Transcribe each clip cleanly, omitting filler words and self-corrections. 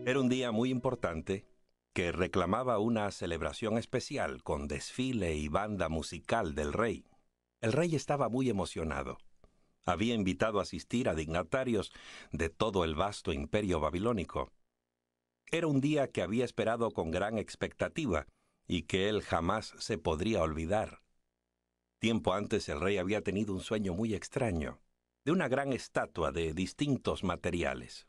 Era un día muy importante que reclamaba una celebración especial con desfile y banda musical del rey. El rey estaba muy emocionado. Había invitado a asistir a dignatarios de todo el vasto imperio babilónico. Era un día que había esperado con gran expectativa y que él jamás se podría olvidar. Tiempo antes el rey había tenido un sueño muy extraño, de una gran estatua de distintos materiales.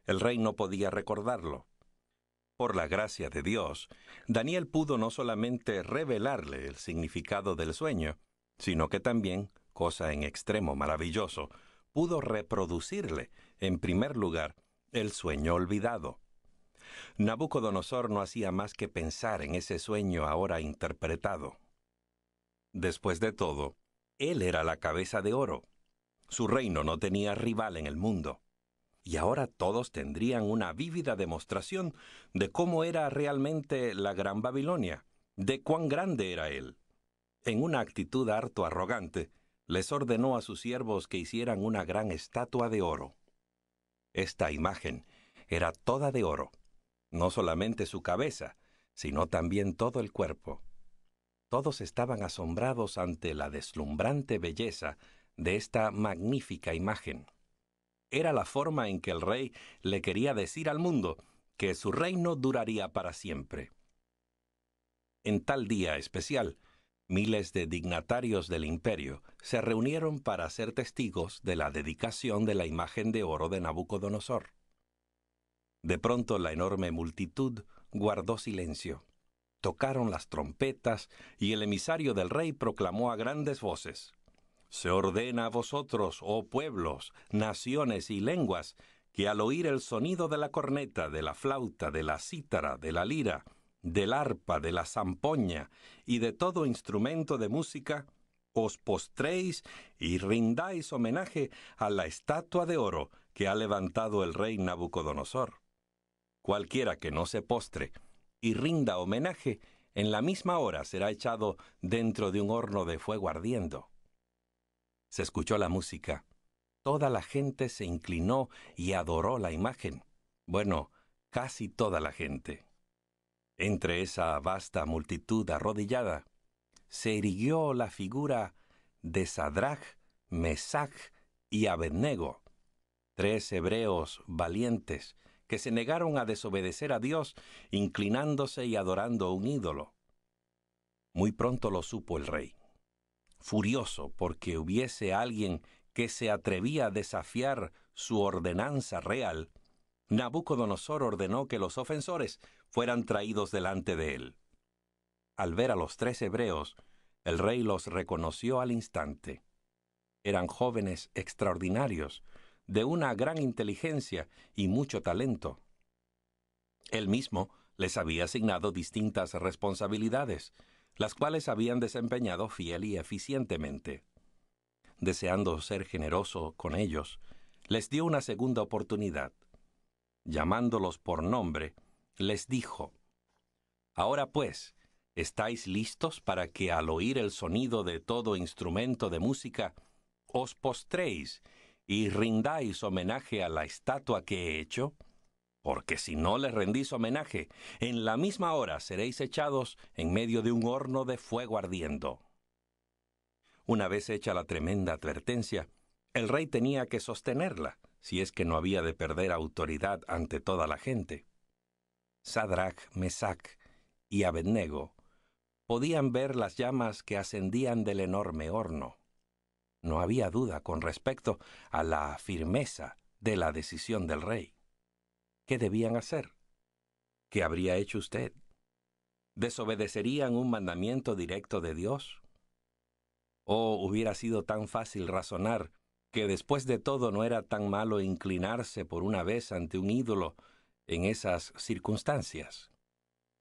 El rey no podía recordarlo. Por la gracia de Dios, Daniel pudo no solamente revelarle el significado del sueño, sino que también, cosa en extremo maravilloso, pudo reproducirle, en primer lugar, el sueño olvidado. Nabucodonosor no hacía más que pensar en ese sueño ahora interpretado. Después de todo, él era la cabeza de oro. Su reino no tenía rival en el mundo. Y ahora todos tendrían una vívida demostración de cómo era realmente la Gran Babilonia, de cuán grande era él. En una actitud harto arrogante, les ordenó a sus siervos que hicieran una gran estatua de oro. Esta imagen era toda de oro, no solamente su cabeza, sino también todo el cuerpo. Todos estaban asombrados ante la deslumbrante belleza de esta magnífica imagen. Era la forma en que el rey le quería decir al mundo que su reino duraría para siempre. En tal día especial, miles de dignatarios del imperio se reunieron para ser testigos de la dedicación de la imagen de oro de Nabucodonosor. De pronto la enorme multitud guardó silencio. Tocaron las trompetas y el emisario del rey proclamó a grandes voces: «Se ordena a vosotros, oh pueblos, naciones y lenguas, que al oír el sonido de la corneta, de la flauta, de la cítara, de la lira, del arpa, de la zampoña y de todo instrumento de música, os postréis y rindáis homenaje a la estatua de oro que ha levantado el rey Nabucodonosor. Cualquiera que no se postre y rinda homenaje, en la misma hora será echado dentro de un horno de fuego ardiendo». Se escuchó la música. Toda la gente se inclinó y adoró la imagen. Bueno, casi toda la gente. Entre esa vasta multitud arrodillada, se erigió la figura de Sadrach, Mesach y Abednego, 3 hebreos valientes que se negaron a desobedecer a Dios, inclinándose y adorando a un ídolo. Muy pronto lo supo el rey. Furioso porque hubiese alguien que se atrevía a desafiar su ordenanza real, Nabucodonosor ordenó que los ofensores fueran traídos delante de él. Al ver a los 3 hebreos, el rey los reconoció al instante. Eran jóvenes extraordinarios, de una gran inteligencia y mucho talento. Él mismo les había asignado distintas responsabilidades, las cuales habían desempeñado fiel y eficientemente. Deseando ser generoso con ellos, les dio una segunda oportunidad. Llamándolos por nombre, les dijo: «Ahora pues, ¿estáis listos para que al oír el sonido de todo instrumento de música, os postréis y rindáis homenaje a la estatua que he hecho? Porque si no le rendís homenaje, en la misma hora seréis echados en medio de un horno de fuego ardiendo». Una vez hecha la tremenda advertencia, el rey tenía que sostenerla, si es que no había de perder autoridad ante toda la gente. Sadrach, Mesach y Abednego podían ver las llamas que ascendían del enorme horno. No había duda con respecto a la firmeza de la decisión del rey. ¿Qué debían hacer? ¿Qué habría hecho usted? ¿Desobedecerían un mandamiento directo de Dios? ¿O hubiera sido tan fácil razonar que después de todo no era tan malo inclinarse por una vez ante un ídolo en esas circunstancias?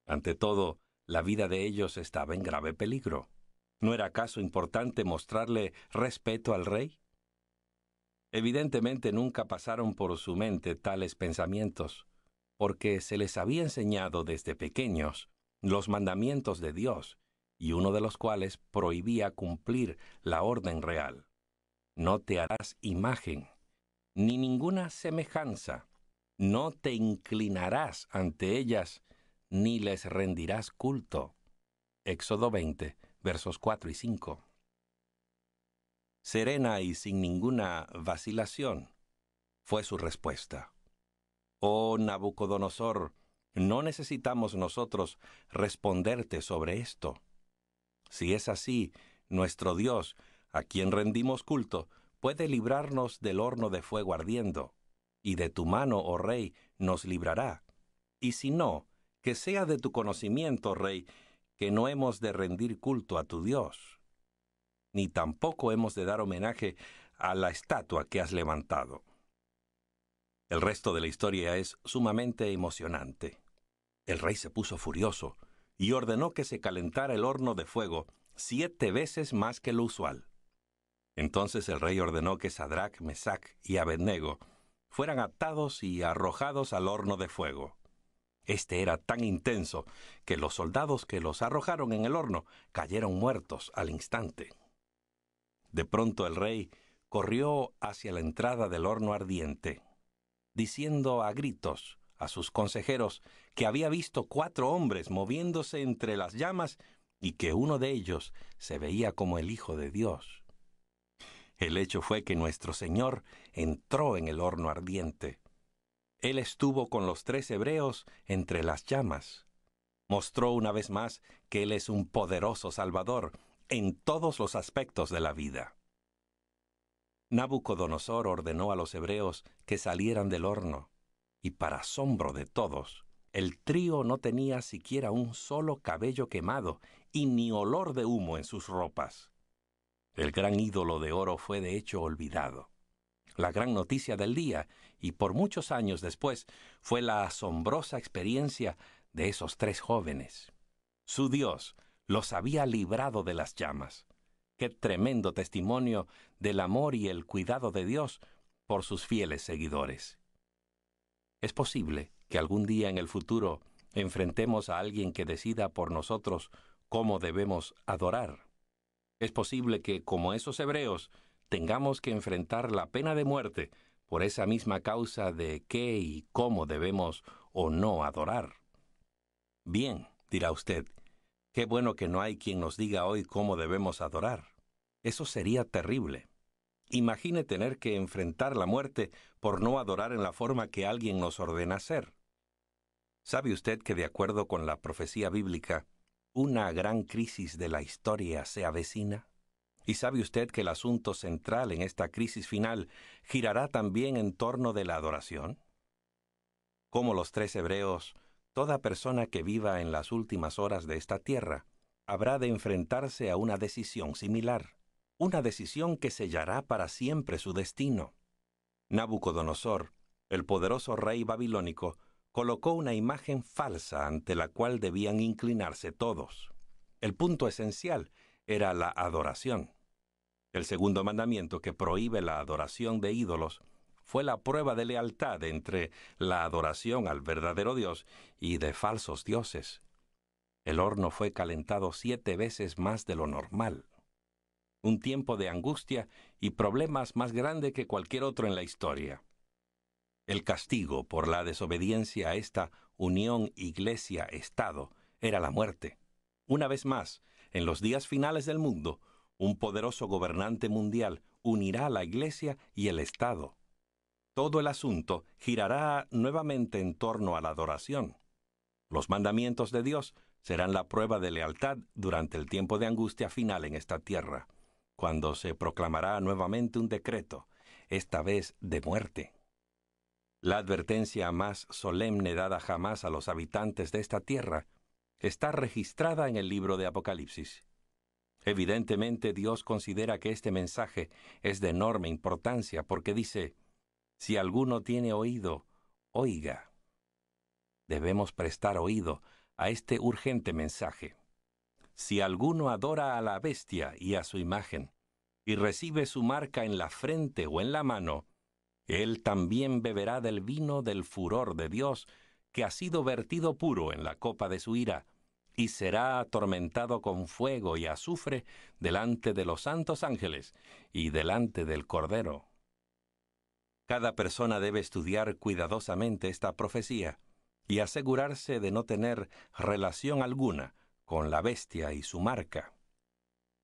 Ante todo, la vida de ellos estaba en grave peligro. ¿No era acaso importante mostrarle respeto al rey? Evidentemente nunca pasaron por su mente tales pensamientos, porque se les había enseñado desde pequeños los mandamientos de Dios, y uno de los cuales prohibía cumplir la orden real. No te harás imagen, ni ninguna semejanza, no te inclinarás ante ellas, ni les rendirás culto. Éxodo 20, versos 4 y 5. Serena y sin ninguna vacilación fue su respuesta. Oh Nabucodonosor, no necesitamos nosotros responderte sobre esto. Si es así, nuestro Dios, a quien rendimos culto, puede librarnos del horno de fuego ardiendo, y de tu mano, oh Rey, nos librará. Y si no, que sea de tu conocimiento, Rey, que no hemos de rendir culto a tu Dios, ni tampoco hemos de dar homenaje a la estatua que has levantado. El resto de la historia es sumamente emocionante. El rey se puso furioso y ordenó que se calentara el horno de fuego 7 veces más que lo usual. Entonces el rey ordenó que Sadrach, Mesach y Abednego fueran atados y arrojados al horno de fuego. Este era tan intenso que los soldados que los arrojaron en el horno cayeron muertos al instante. De pronto el rey corrió hacia la entrada del horno ardiente, diciendo a gritos a sus consejeros que había visto 4 hombres moviéndose entre las llamas y que uno de ellos se veía como el Hijo de Dios. El hecho fue que nuestro Señor entró en el horno ardiente. Él estuvo con los 3 hebreos entre las llamas. Mostró una vez más que Él es un poderoso Salvador en todos los aspectos de la vida. Nabucodonosor ordenó a los hebreos que salieran del horno, y para asombro de todos, el trío no tenía siquiera un solo cabello quemado y ni olor de humo en sus ropas. El gran ídolo de oro fue de hecho olvidado. La gran noticia del día, y por muchos años después, fue la asombrosa experiencia de esos 3 jóvenes. Su Dios los había librado de las llamas. Qué tremendo testimonio del amor y el cuidado de Dios por sus fieles seguidores. Es posible que algún día en el futuro enfrentemos a alguien que decida por nosotros cómo debemos adorar. Es posible que, como esos hebreos, tengamos que enfrentar la pena de muerte por esa misma causa de qué y cómo debemos o no adorar. Bien, dirá usted, qué bueno que no hay quien nos diga hoy cómo debemos adorar. Eso sería terrible. Imagine tener que enfrentar la muerte por no adorar en la forma que alguien nos ordena hacer. ¿Sabe usted que de acuerdo con la profecía bíblica, una gran crisis de la historia se avecina? ¿Y sabe usted que el asunto central en esta crisis final girará también en torno de la adoración? Como los 3 hebreos, toda persona que viva en las últimas horas de esta tierra habrá de enfrentarse a una decisión similar, una decisión que sellará para siempre su destino. Nabucodonosor, el poderoso rey babilónico, colocó una imagen falsa ante la cual debían inclinarse todos. El punto esencial era la adoración. El segundo mandamiento, que prohíbe la adoración de ídolos, fue la prueba de lealtad entre la adoración al verdadero Dios y de falsos dioses. El horno fue calentado 7 veces más de lo normal. Un tiempo de angustia y problemas más grande que cualquier otro en la historia. El castigo por la desobediencia a esta unión iglesia-estado era la muerte. Una vez más, en los días finales del mundo, un poderoso gobernante mundial unirá a la iglesia y el estado. Todo el asunto girará nuevamente en torno a la adoración. Los mandamientos de Dios serán la prueba de lealtad durante el tiempo de angustia final en esta tierra, cuando se proclamará nuevamente un decreto, esta vez de muerte. La advertencia más solemne dada jamás a los habitantes de esta tierra está registrada en el libro de Apocalipsis. Evidentemente Dios considera que este mensaje es de enorme importancia porque dice, si alguno tiene oído, oiga. Debemos prestar oído a este urgente mensaje. Si alguno adora a la bestia y a su imagen, y recibe su marca en la frente o en la mano, él también beberá del vino del furor de Dios, que ha sido vertido puro en la copa de su ira, y será atormentado con fuego y azufre delante de los santos ángeles y delante del Cordero. Cada persona debe estudiar cuidadosamente esta profecía y asegurarse de no tener relación alguna con la bestia y su marca.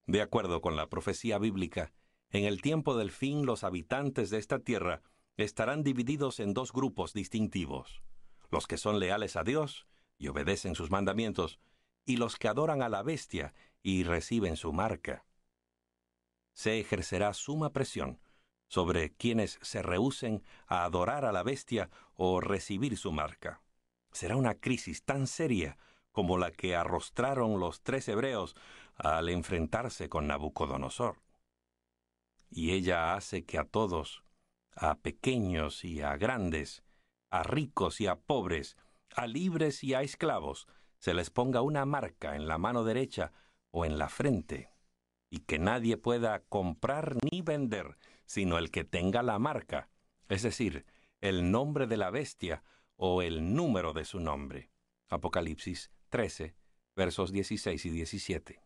De acuerdo con la profecía bíblica, en el tiempo del fin los habitantes de esta tierra estarán divididos en dos grupos distintivos: los que son leales a Dios y obedecen sus mandamientos, y los que adoran a la bestia y reciben su marca. Se ejercerá suma presión sobre quienes se rehúsen a adorar a la bestia o recibir su marca. Será una crisis tan seria como la que arrostraron los 3 hebreos al enfrentarse con Nabucodonosor. Y ella hace que a todos, a pequeños y a grandes, a ricos y a pobres, a libres y a esclavos, se les ponga una marca en la mano derecha o en la frente, y que nadie pueda comprar ni vender, sino el que tenga la marca, es decir, el nombre de la bestia o el número de su nombre. Apocalipsis 13, versos 16 y 17.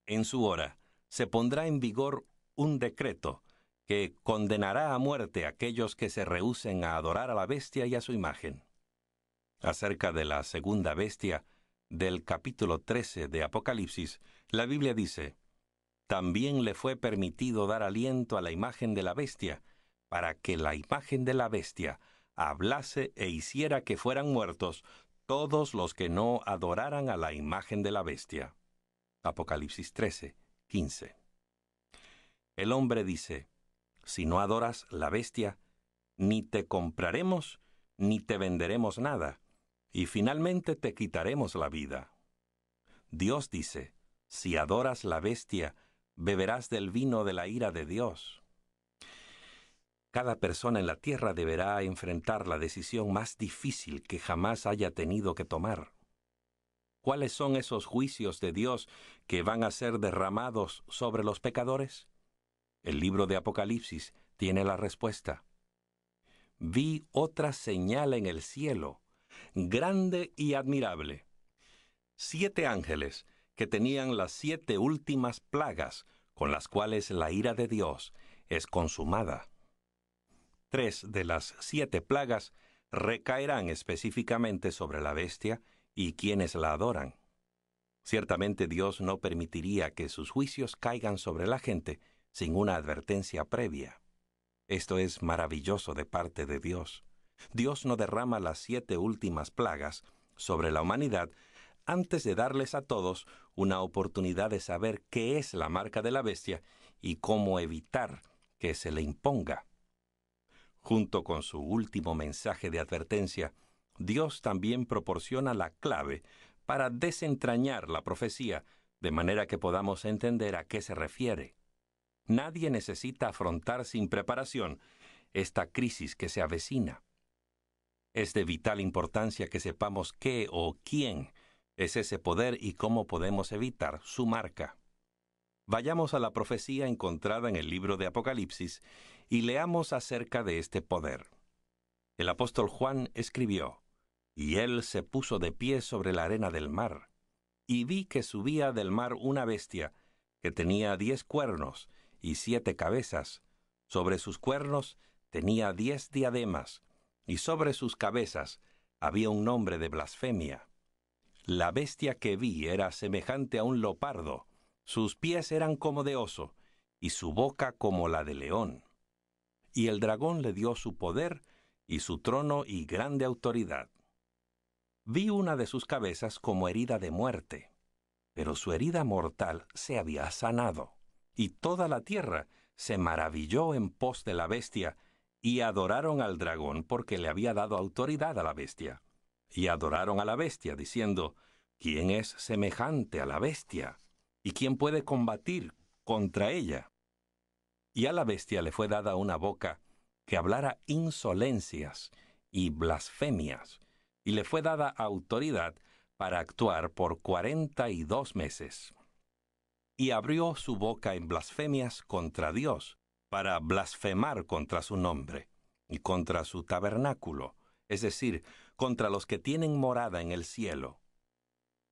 En su hora se pondrá en vigor un decreto que condenará a muerte a aquellos que se rehúsen a adorar a la bestia y a su imagen. Acerca de la segunda bestia, del capítulo 13 de Apocalipsis, la Biblia dice: «También le fue permitido dar aliento a la imagen de la bestia, para que la imagen de la bestia hablase e hiciera que fueran muertos todos los que no adoraran a la imagen de la bestia». Apocalipsis 13, 15. El hombre dice: «Si no adoras la bestia, ni te compraremos, ni te venderemos nada, y finalmente te quitaremos la vida». Dios dice: «Si adoras la bestia, beberás del vino de la ira de Dios». Cada persona en la tierra deberá enfrentar la decisión más difícil que jamás haya tenido que tomar. ¿Cuáles son esos juicios de Dios que van a ser derramados sobre los pecadores? El libro de Apocalipsis tiene la respuesta. «Vi otra señal en el cielo, grande y admirable. 7 ángeles que tenían las 7 últimas plagas, con las cuales la ira de Dios es consumada. 3 de las 7 plagas recaerán específicamente sobre la bestia y quienes la adoran. Ciertamente Dios no permitiría que sus juicios caigan sobre la gente sin una advertencia previa. Esto es maravilloso de parte de Dios. Dios no derrama las 7 últimas plagas sobre la humanidad antes de darles a todos una oportunidad de saber qué es la marca de la bestia y cómo evitar que se le imponga. Junto con su último mensaje de advertencia, Dios también proporciona la clave para desentrañar la profecía, de manera que podamos entender a qué se refiere. Nadie necesita afrontar sin preparación esta crisis que se avecina. Es de vital importancia que sepamos qué o quién es ese poder y cómo podemos evitar su marca. Vayamos a la profecía encontrada en el libro de Apocalipsis y leamos acerca de este poder. El apóstol Juan escribió: «Y él se puso de pie sobre la arena del mar, y vi que subía del mar una bestia que tenía 10 cuernos y 7 cabezas. Sobre sus cuernos tenía 10 diademas, y sobre sus cabezas había un nombre de blasfemia. La bestia que vi era semejante a un leopardo, sus pies eran como de oso, y su boca como la de león. Y el dragón le dio su poder y su trono y grande autoridad. Vi una de sus cabezas como herida de muerte, pero su herida mortal se había sanado, y toda la tierra se maravilló en pos de la bestia, y adoraron al dragón porque le había dado autoridad a la bestia. Y adoraron a la bestia, diciendo: ¿Quién es semejante a la bestia? ¿Y quién puede combatir contra ella? Y a la bestia le fue dada una boca que hablara insolencias y blasfemias, y le fue dada autoridad para actuar por 42 meses. Y abrió su boca en blasfemias contra Dios, para blasfemar contra su nombre, y contra su tabernáculo, es decir, contra los que tienen morada en el cielo.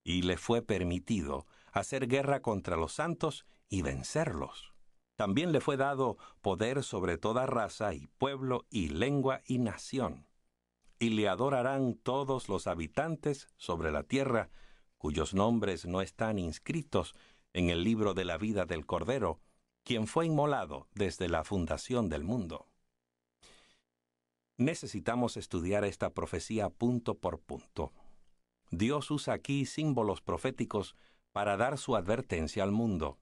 Y le fue permitido hacer guerra contra los santos y vencerlos. También le fue dado poder sobre toda raza y pueblo y lengua y nación. Y le adorarán todos los habitantes sobre la tierra, cuyos nombres no están inscritos en el libro de la vida del Cordero, quien fue inmolado desde la fundación del mundo. Necesitamos estudiar esta profecía punto por punto. Dios usa aquí símbolos proféticos para dar su advertencia al mundo.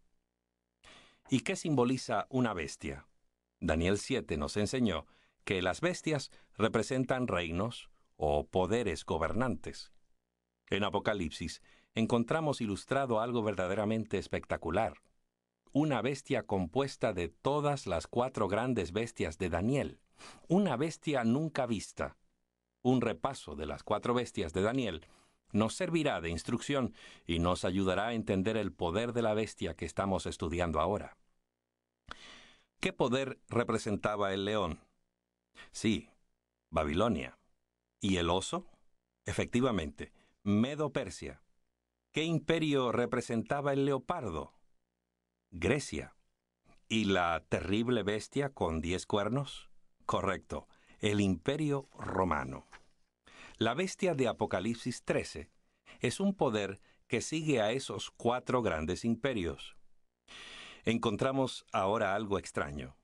¿Y qué simboliza una bestia? Daniel 7 nos enseñó que las bestias representan reinos o poderes gobernantes. En Apocalipsis encontramos ilustrado algo verdaderamente espectacular. Una bestia compuesta de todas las 4 grandes bestias de Daniel. Una bestia nunca vista. Un repaso de las 4 bestias de Daniel nos servirá de instrucción y nos ayudará a entender el poder de la bestia que estamos estudiando ahora. ¿Qué poder representaba el león? Sí, Babilonia. ¿Y el oso? Efectivamente, Medo-Persia. ¿Qué imperio representaba el leopardo? Grecia. ¿Y la terrible bestia con 10 cuernos? Correcto, el Imperio Romano. La bestia de Apocalipsis 13 es un poder que sigue a esos 4 grandes imperios. Encontramos ahora algo extraño.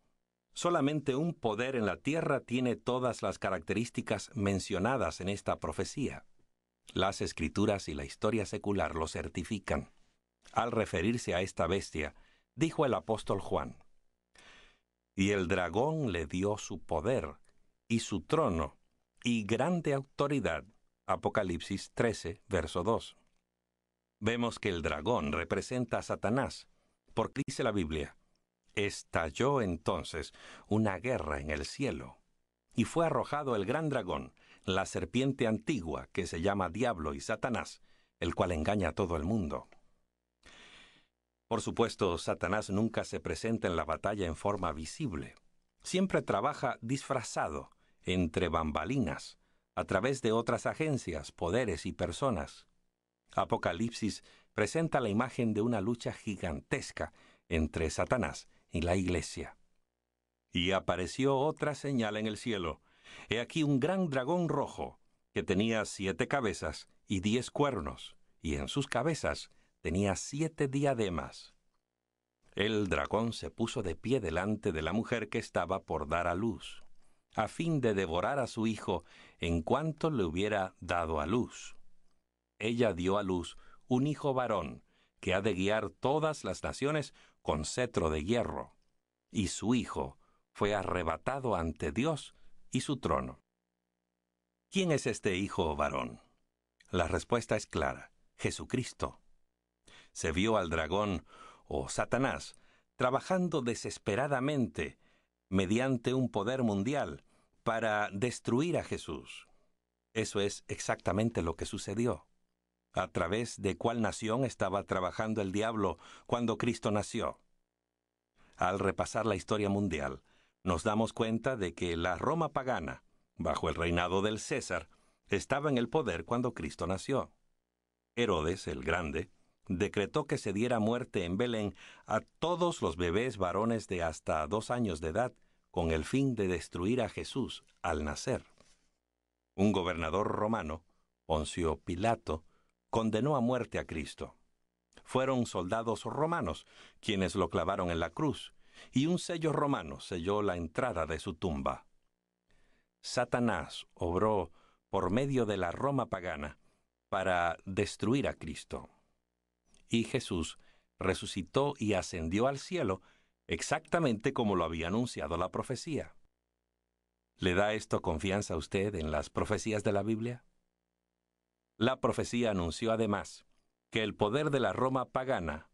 Solamente un poder en la tierra tiene todas las características mencionadas en esta profecía. Las Escrituras y la historia secular lo certifican. Al referirse a esta bestia, dijo el apóstol Juan: «Y el dragón le dio su poder, y su trono, y grande autoridad». Apocalipsis 13, verso 2. Vemos que el dragón representa a Satanás, porque dice la Biblia: «Estalló entonces una guerra en el cielo, y fue arrojado el gran dragón, la serpiente antigua, que se llama Diablo y Satanás, el cual engaña a todo el mundo». Por supuesto, Satanás nunca se presenta en la batalla en forma visible. Siempre trabaja disfrazado, entre bambalinas, a través de otras agencias, poderes y personas. Apocalipsis presenta la imagen de una lucha gigantesca entre Satanás y la Iglesia. Y apareció otra señal en el cielo. He aquí un gran dragón rojo, que tenía 7 cabezas y 10 cuernos, y en sus cabezas tenía 7 diademas. El dragón se puso de pie delante de la mujer que estaba por dar a luz, a fin de devorar a su hijo en cuanto le hubiera dado a luz. Ella dio a luz un hijo varón, que ha de guiar todas las naciones con cetro de hierro, y su hijo fue arrebatado ante Dios y su trono. ¿Quién es este hijo varón? La respuesta es clara: Jesucristo. Se vio al dragón, o Satanás, trabajando desesperadamente mediante un poder mundial para destruir a Jesús. Eso es exactamente lo que sucedió. ¿A través de cuál nación estaba trabajando el diablo cuando Cristo nació? Al repasar la historia mundial, nos damos cuenta de que la Roma pagana, bajo el reinado del César, estaba en el poder cuando Cristo nació. Herodes, el Grande, decretó que se diera muerte en Belén a todos los bebés varones de hasta 2 años de edad, con el fin de destruir a Jesús al nacer. Un gobernador romano, Poncio Pilato, condenó a muerte a Cristo. Fueron soldados romanos quienes lo clavaron en la cruz, y un sello romano selló la entrada de su tumba. Satanás obró por medio de la Roma pagana para destruir a Cristo. Y Jesús resucitó y ascendió al cielo exactamente como lo había anunciado la profecía. ¿Le da esto confianza a usted en las profecías de la Biblia? La profecía anunció además que el poder de la Roma pagana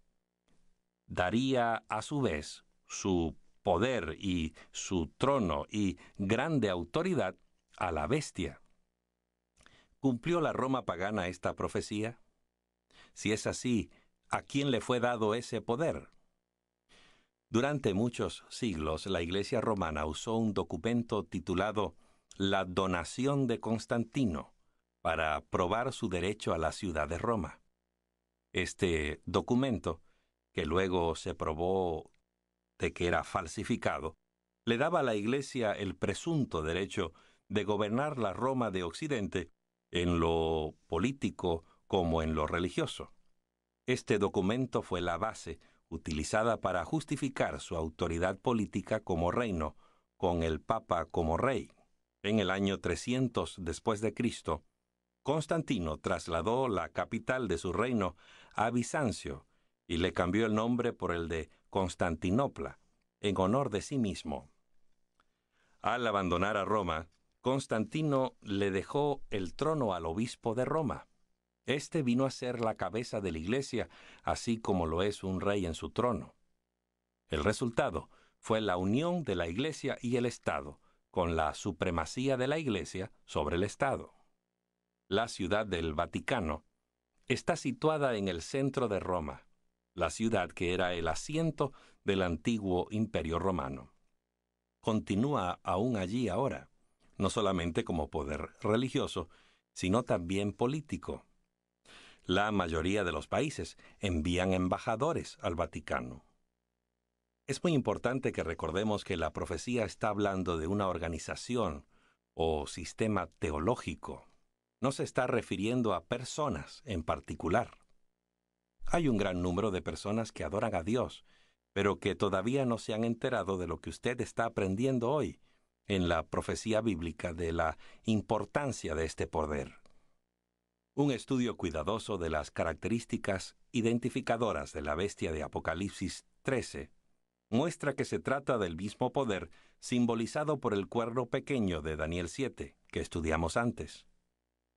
daría a su vez su poder y su trono y grande autoridad a la bestia. ¿Cumplió la Roma pagana esta profecía? Si es así, ¿a quién le fue dado ese poder? Durante muchos siglos, la Iglesia romana usó un documento titulado La Donación de Constantino para probar su derecho a la ciudad de Roma. Este documento, que luego se probó de que era falsificado, le daba a la Iglesia el presunto derecho de gobernar la Roma de Occidente en lo político como en lo religioso. Este documento fue la base utilizada para justificar su autoridad política como reino, con el Papa como rey. En el año 300 después de Cristo, Constantino trasladó la capital de su reino a Bizancio y le cambió el nombre por el de Constantinopla, en honor de sí mismo. Al abandonar a Roma, Constantino le dejó el trono al obispo de Roma. Este vino a ser la cabeza de la Iglesia, así como lo es un rey en su trono. El resultado fue la unión de la Iglesia y el Estado, con la supremacía de la Iglesia sobre el Estado. La ciudad del Vaticano está situada en el centro de Roma, la ciudad que era el asiento del antiguo Imperio Romano. Continúa aún allí ahora, no solamente como poder religioso, sino también político. La mayoría de los países envían embajadores al Vaticano. Es muy importante que recordemos que la profecía está hablando de una organización o sistema teológico. No se está refiriendo a personas en particular. Hay un gran número de personas que adoran a Dios, pero que todavía no se han enterado de lo que usted está aprendiendo hoy en la profecía bíblica de la importancia de este poder. Un estudio cuidadoso de las características identificadoras de la bestia de Apocalipsis 13 muestra que se trata del mismo poder simbolizado por el cuerno pequeño de Daniel 7, que estudiamos antes.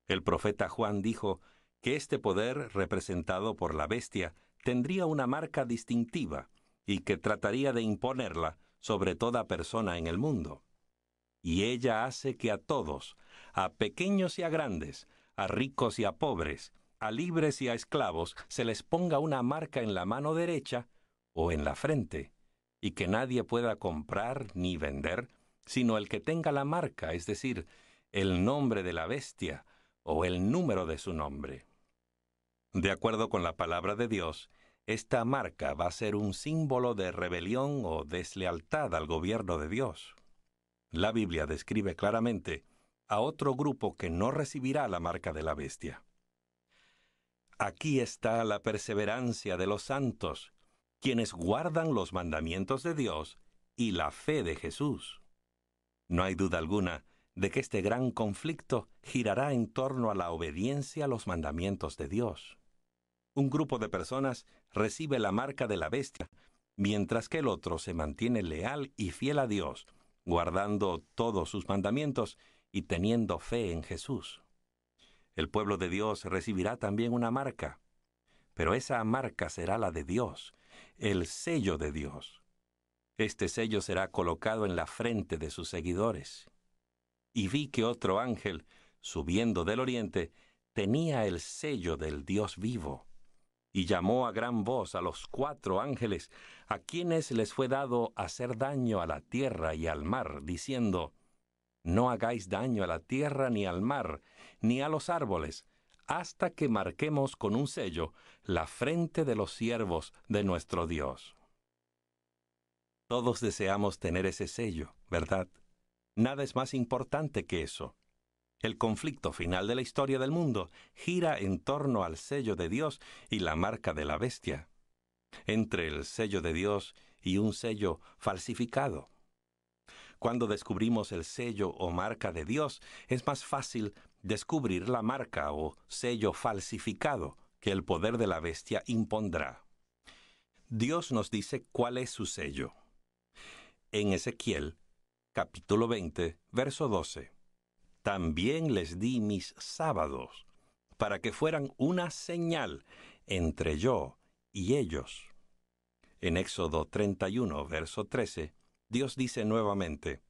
El profeta Juan dijo que este poder, representado por la bestia, tendría una marca distintiva y que trataría de imponerla sobre toda persona en el mundo. Y ella hace que a todos, a pequeños y a grandes, a ricos y a pobres, a libres y a esclavos, se les ponga una marca en la mano derecha o en la frente, y que nadie pueda comprar ni vender, sino el que tenga la marca, es decir, el nombre de la bestia o el número de su nombre. De acuerdo con la palabra de Dios, esta marca va a ser un símbolo de rebelión o deslealtad al gobierno de Dios. La Biblia describe claramente a otro grupo que no recibirá la marca de la bestia. Aquí está la perseverancia de los santos, quienes guardan los mandamientos de Dios y la fe de Jesús. No hay duda alguna de que este gran conflicto girará en torno a la obediencia a los mandamientos de Dios. Un grupo de personas recibe la marca de la bestia, mientras que el otro se mantiene leal y fiel a Dios, guardando todos sus mandamientos y teniendo fe en Jesús. El pueblo de Dios recibirá también una marca, pero esa marca será la de Dios, el sello de Dios. Este sello será colocado en la frente de sus seguidores. Y vi que otro ángel, subiendo del oriente, tenía el sello del Dios vivo, y llamó a gran voz a los 4 ángeles, a quienes les fue dado hacer daño a la tierra y al mar, diciendo: No hagáis daño a la tierra ni al mar, ni a los árboles, hasta que marquemos con un sello la frente de los siervos de nuestro Dios. Todos deseamos tener ese sello, ¿verdad? Nada es más importante que eso. El conflicto final de la historia del mundo gira en torno al sello de Dios y la marca de la bestia, entre el sello de Dios y un sello falsificado. Cuando descubrimos el sello o marca de Dios, es más fácil descubrir la marca o sello falsificado que el poder de la bestia impondrá. Dios nos dice cuál es su sello. En Ezequiel, capítulo 20, verso 12. También les di mis sábados, para que fueran una señal entre yo y ellos. En Éxodo 31, verso 13, Dios dice nuevamente: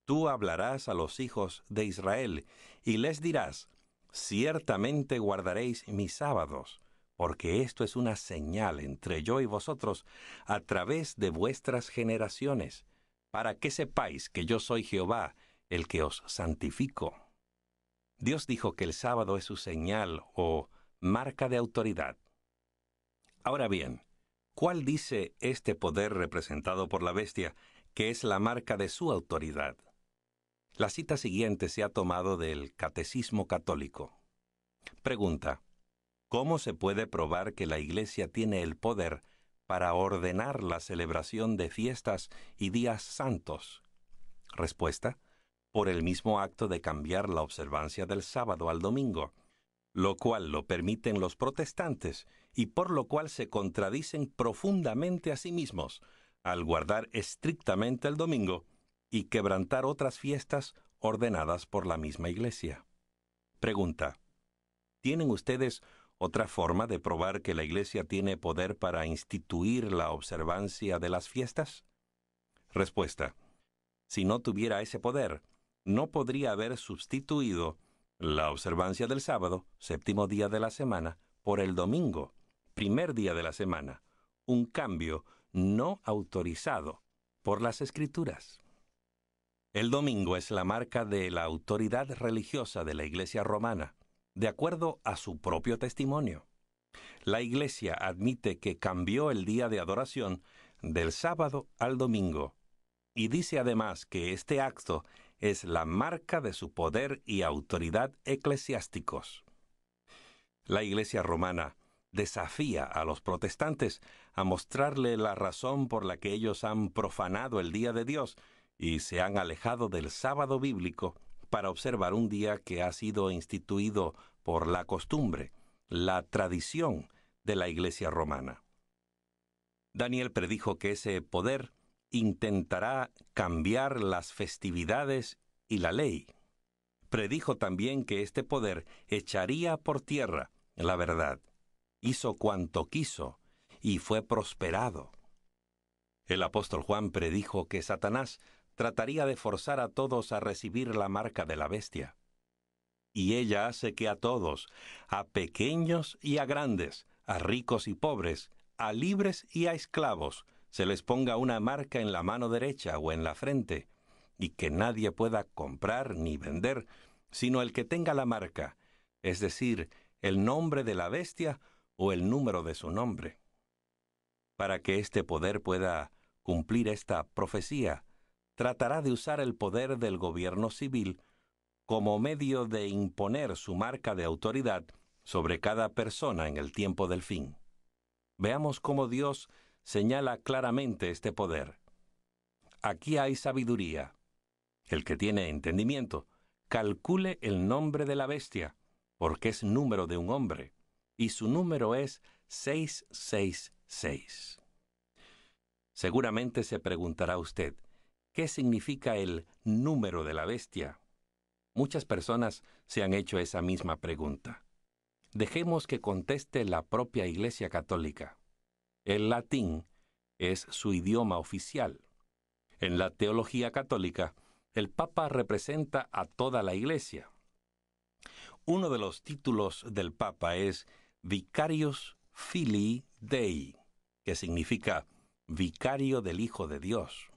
Tú hablarás a los hijos de Israel y les dirás: Ciertamente guardaréis mis sábados, porque esto es una señal entre yo y vosotros a través de vuestras generaciones, para que sepáis que yo soy Jehová, el que os santifico. Dios dijo que el sábado es su señal o marca de autoridad. Ahora bien, ¿Cuál dice este poder representado por la bestia que es la marca de su autoridad? La cita siguiente se ha tomado del Catecismo Católico. Pregunta: ¿cómo se puede probar que la Iglesia tiene el poder para ordenar la celebración de fiestas y días santos? Respuesta: por el mismo acto de cambiar la observancia del sábado al domingo, lo cual lo permiten los protestantes y por lo cual se contradicen profundamente a sí mismos al guardar estrictamente el domingo y quebrantar otras fiestas ordenadas por la misma Iglesia. Pregunta: ¿tienen ustedes otra forma de probar que la Iglesia tiene poder para instituir la observancia de las fiestas? Respuesta: si no tuviera ese poder, no podría haber sustituido la observancia del sábado, séptimo día de la semana, por el domingo, primer día de la semana, un cambio no autorizado por las Escrituras. El domingo es la marca de la autoridad religiosa de la Iglesia romana, de acuerdo a su propio testimonio. La Iglesia admite que cambió el día de adoración del sábado al domingo, y dice además que este acto es la marca de su poder y autoridad eclesiásticos. La Iglesia romana desafía a los protestantes a mostrarle la razón por la que ellos han profanado el día de Dios y se han alejado del sábado bíblico para observar un día que ha sido instituido por la costumbre, la tradición de la Iglesia romana. Daniel predijo que ese poder intentará cambiar las festividades y la ley. Predijo también que este poder echaría por tierra la verdad. Hizo cuanto quiso y fue prosperado. El apóstol Juan predijo que Satanás trataría de forzar a todos a recibir la marca de la bestia. Y ella hace que a todos, a pequeños y a grandes, a ricos y pobres, a libres y a esclavos, se les ponga una marca en la mano derecha o en la frente, y que nadie pueda comprar ni vender, sino el que tenga la marca, es decir, el nombre de la bestia o el número de su nombre. Para que este poder pueda cumplir esta profecía, tratará de usar el poder del gobierno civil como medio de imponer su marca de autoridad sobre cada persona en el tiempo del fin. Veamos cómo Dios señala claramente este poder. Aquí hay sabiduría. El que tiene entendimiento, calcule el nombre de la bestia, porque es número de un hombre, y su número es 666. Seguramente se preguntará usted, ¿qué significa el número de la bestia? Muchas personas se han hecho esa misma pregunta. Dejemos que conteste la propia Iglesia Católica. El latín es su idioma oficial. En la teología católica, el Papa representa a toda la Iglesia. Uno de los títulos del Papa es Vicarius Filii Dei, que significa vicario del Hijo de Dios.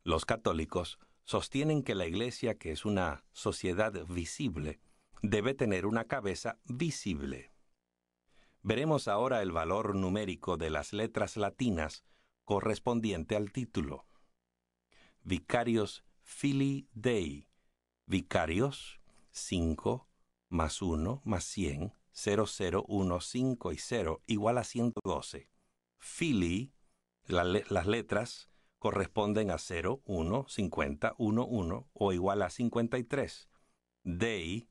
Los católicos sostienen que la Iglesia, que es una sociedad visible, debe tener una cabeza visible. Veremos ahora el valor numérico de las letras latinas correspondiente al título. Vicarius Filii Dei. Vicarios, 5, más 1, más 100, 0, 0, 1, 5 y 0, igual a 112. Filii, las letras, corresponden a 0, 1, 50, 1, 1 o igual a 53. Dei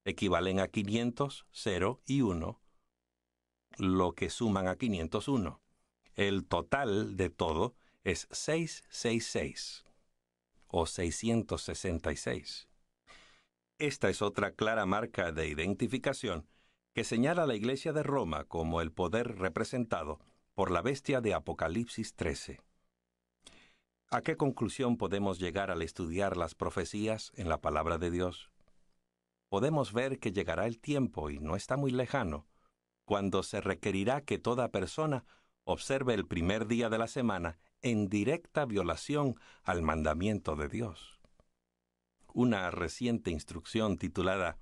equivalen a 500, 0 y 1, lo que suman a 501. El total de todo es 666 o 666. Esta es otra clara marca de identificación que señala a la Iglesia de Roma como el poder representado por la bestia de Apocalipsis 13. ¿A qué conclusión podemos llegar al estudiar las profecías en la palabra de Dios? Podemos ver que llegará el tiempo, y no está muy lejano, cuando se requerirá que toda persona observe el primer día de la semana en directa violación al mandamiento de Dios. Una reciente instrucción titulada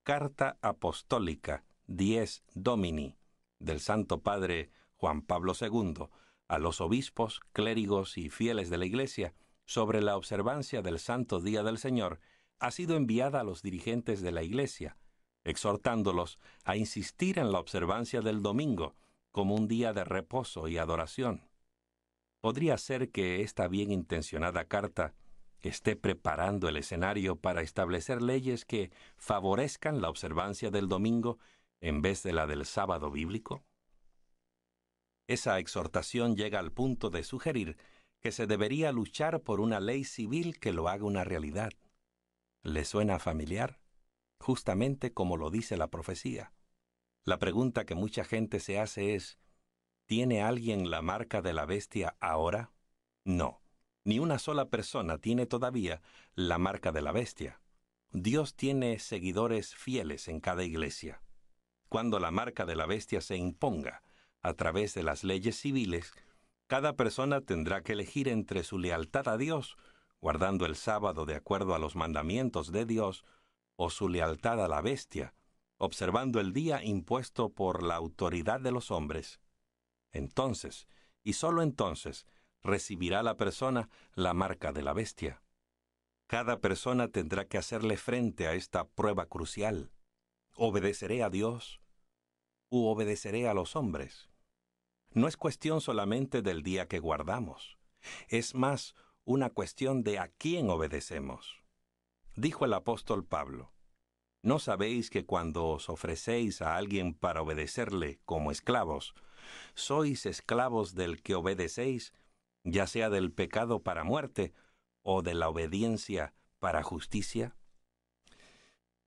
Carta Apostólica Dies Domini del Santo Padre Juan Pablo II, a los obispos, clérigos y fieles de la Iglesia sobre la observancia del Santo Día del Señor ha sido enviada a los dirigentes de la Iglesia, exhortándolos a insistir en la observancia del domingo como un día de reposo y adoración. Podría ser que esta bien intencionada carta esté preparando el escenario para establecer leyes que favorezcan la observancia del domingo en vez de la del sábado bíblico. Esa exhortación llega al punto de sugerir que se debería luchar por una ley civil que lo haga una realidad. ¿Le suena familiar? Justamente como lo dice la profecía. La pregunta que mucha gente se hace es, ¿tiene alguien la marca de la bestia ahora? No, ni una sola persona tiene todavía la marca de la bestia. Dios tiene seguidores fieles en cada iglesia. Cuando la marca de la bestia se imponga a través de las leyes civiles, cada persona tendrá que elegir entre su lealtad a Dios, guardando el sábado de acuerdo a los mandamientos de Dios, o su lealtad a la bestia, observando el día impuesto por la autoridad de los hombres. Entonces, y sólo entonces, recibirá la persona la marca de la bestia. Cada persona tendrá que hacerle frente a esta prueba crucial. ¿Obedeceré a Dios u obedeceré a los hombres? No es cuestión solamente del día que guardamos, es más una cuestión de a quién obedecemos. Dijo el apóstol Pablo, ¿no sabéis que cuando os ofrecéis a alguien para obedecerle como esclavos, sois esclavos del que obedecéis, ya sea del pecado para muerte o de la obediencia para justicia?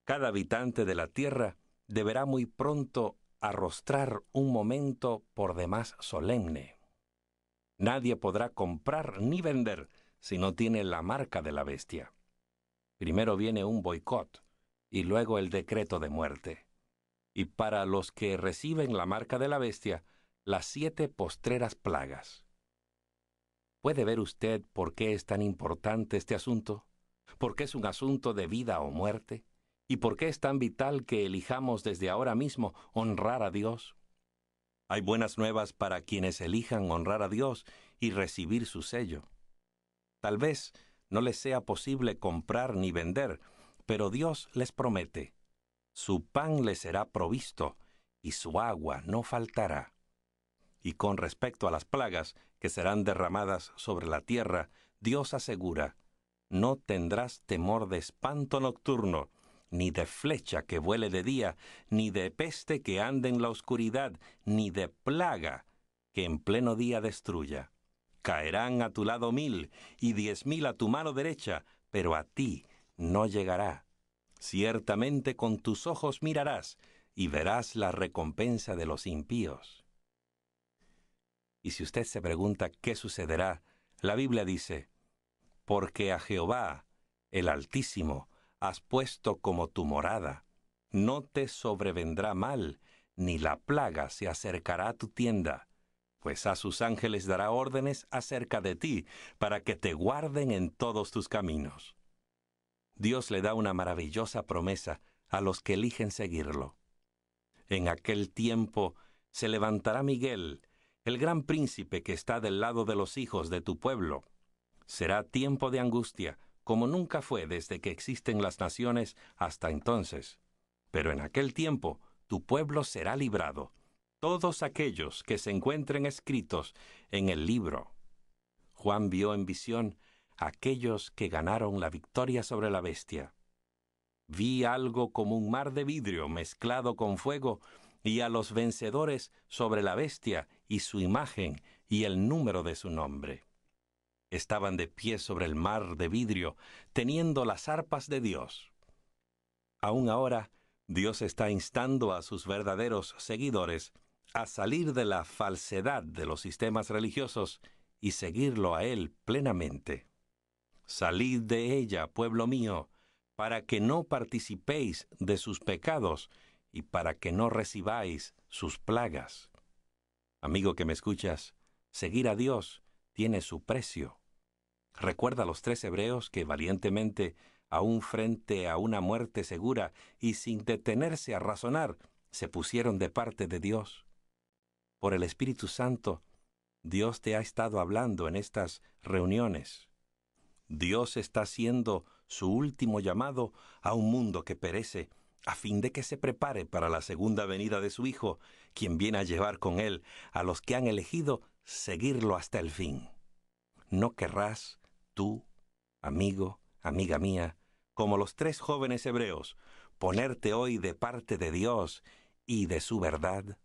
Cada habitante de la tierra deberá muy pronto arrostrar un momento por demás solemne. Nadie podrá comprar ni vender si no tiene la marca de la bestia. Primero viene un boicot y luego el decreto de muerte. Y para los que reciben la marca de la bestia, las 7 postreras plagas. ¿Puede ver usted por qué es tan importante este asunto? ¿Por qué es un asunto de vida o muerte? ¿Y por qué es tan vital que elijamos desde ahora mismo honrar a Dios? Hay buenas nuevas para quienes elijan honrar a Dios y recibir su sello. Tal vez no les sea posible comprar ni vender, pero Dios les promete, su pan les será provisto y su agua no faltará. Y con respecto a las plagas que serán derramadas sobre la tierra, Dios asegura, no tendrás temor de espanto nocturno, ni de flecha que vuele de día, ni de peste que ande en la oscuridad, ni de plaga que en pleno día destruya. Caerán a tu lado 1000 y 10,000 a tu mano derecha, pero a ti no llegará. Ciertamente con tus ojos mirarás y verás la recompensa de los impíos. Y si usted se pregunta qué sucederá, la Biblia dice, porque a Jehová, el Altísimo, has puesto como tu morada, no te sobrevendrá mal, ni la plaga se acercará a tu tienda, pues a sus ángeles dará órdenes acerca de ti, para que te guarden en todos tus caminos. Dios le da una maravillosa promesa a los que eligen seguirlo. En aquel tiempo se levantará Miguel, el gran príncipe que está del lado de los hijos de tu pueblo. Será tiempo de angustia, como nunca fue desde que existen las naciones hasta entonces. Pero en aquel tiempo tu pueblo será librado, todos aquellos que se encuentren escritos en el libro. Juan vio en visión a aquellos que ganaron la victoria sobre la bestia. Vi algo como un mar de vidrio mezclado con fuego, y a los vencedores sobre la bestia y su imagen y el número de su nombre. Estaban de pie sobre el mar de vidrio, teniendo las arpas de Dios. Aún ahora, Dios está instando a sus verdaderos seguidores a salir de la falsedad de los sistemas religiosos y seguirlo a Él plenamente. Salid de ella, pueblo mío, para que no participéis de sus pecados y para que no recibáis sus plagas. Amigo que me escuchas, seguir a Dios tiene su precio. Recuerda a los 3 hebreos que valientemente, aún frente a una muerte segura y sin detenerse a razonar, se pusieron de parte de Dios. por el Espíritu Santo, Dios te ha estado hablando en estas reuniones. Dios está haciendo su último llamado a un mundo que perece, a fin de que se prepare para la segunda venida de su Hijo, quien viene a llevar con él a los que han elegido seguirlo hasta el fin. ¿No querrás tú, amigo, amiga mía, como los 3 jóvenes hebreos, ponerte hoy de parte de Dios y de su verdad?